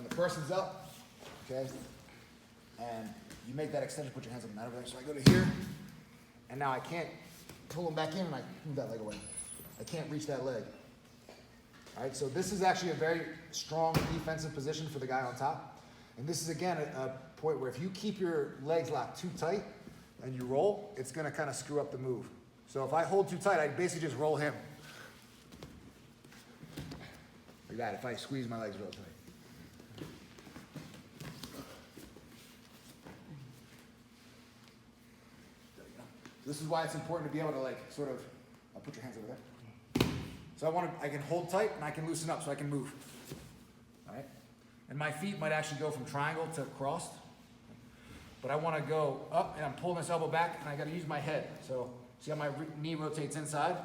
when the person's up, okay, and you make that extension, put your hands up and that over there. So I go to here, and now I can't pull them back in, and I move that leg away. I can't reach that leg. All right, so this is actually a very strong defensive position for the guy on top. And this is, again, a point where if you keep your legs locked too tight and you roll, it's going to kind of screw up the move. So if I hold too tight, I basically just roll him. Like that, if I squeeze my legs real tight. This is why it's important to be able to, like, sort of, put your hands over there. So I can hold tight and I can loosen up so I can move. All right? And my feet might actually go from triangle to crossed. But I want to go up and I'm pulling this elbow back and I got to use my head. So see how my knee rotates inside?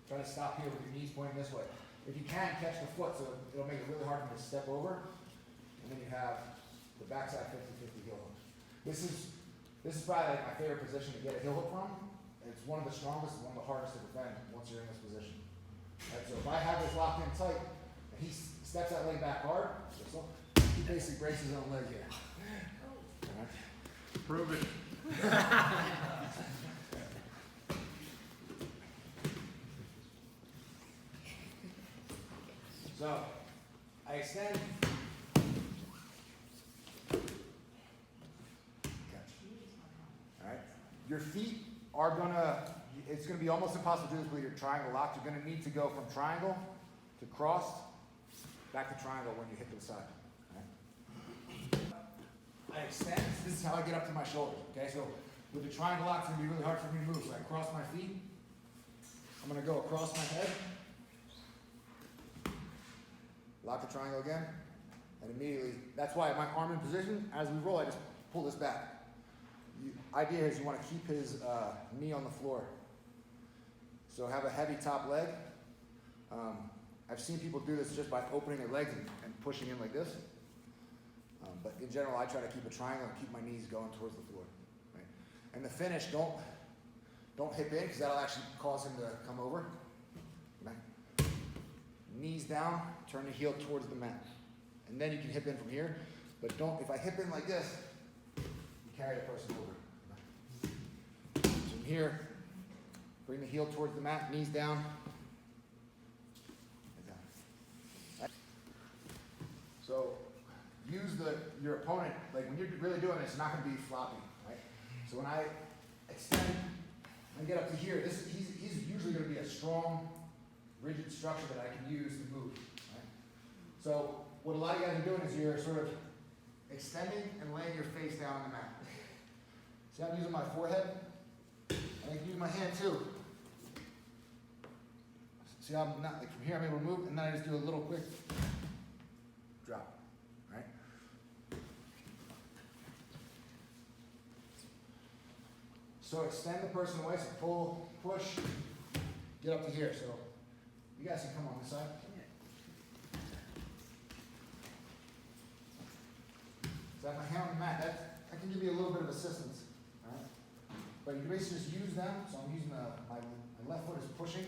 Try to stop here with your knees pointing this way. If you can, catch the foot, so it'll make it really hard for you to step over. And then you have the backside 50-50 heel hook. This is probably like my favorite position to get a heel hook from. It's one of the strongest, one of the hardest to defend once you're in this position. Right, so if I have this locked in tight, and he steps that leg back hard, he basically breaks his own leg here. Right. Prove it. So, I extend. Alright. Your feet are it's gonna be almost impossible to do this with your triangle locked. You're gonna need to go from triangle to crossed, back to triangle when you hit to the side. Right. I extend, this is how I get up to my shoulders. Okay, so with the triangle lock, it's gonna be really hard for me to move. So I cross my feet. I'm gonna go across my head. Lock the triangle again, and immediately, that's why my arm in position, as we roll, I just pull this back. The idea is you want to keep his knee on the floor. So have a heavy top leg. I've seen people do this just by opening their legs and pushing in like this. But in general, I try to keep a triangle and keep my knees going towards the floor. Right? And the finish, don't hip in, because that'll actually cause him to come over. Right? Knees down, turn the heel towards the mat. And then you can hip in from here. But if I hip in like this, you carry the person over. From here, bring the heel towards the mat, knees down. So use your opponent, like when you're really doing this, it's not going to be floppy, right? So when I extend and get up to here, he's usually going to be a strong, rigid structure that I can use to move. Right? So what a lot of you guys are doing is you're sort of extending and laying your face down on the mat. See, I'm using my forehead, and I can use my hand too. See how I'm not, like from here I'm able to move, and then I just do a little quick drop, right? So extend the person away, so pull, push, get up to here. So you guys can come on this side. So I have my hand on the mat. That can give you a little bit of assistance. All right? But you can basically just use them. So I'm using my left foot is pushing.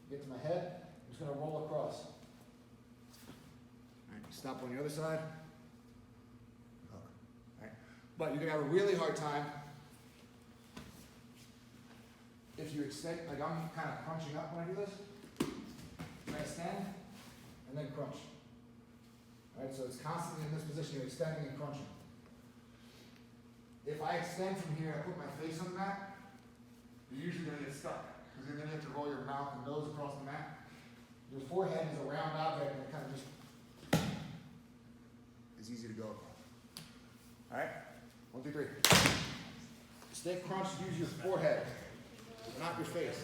Get to my head. I'm just going to roll across. All right, stop on the other side. Hook. All right? But you're going to have a really hard time if you extend. Like I'm kind of crunching up when I do this. I extend and then crunch. All right, so it's constantly in this position. You're extending and crunching. If I extend from here, I put my face on the mat, you're usually going to get stuck because you're going to have to roll your mouth and nose across the mat. Your forehead is a round object and it kind of just is easy to go across. All right, 1, 2, 3. Stay crunched. Use your forehead, not your face.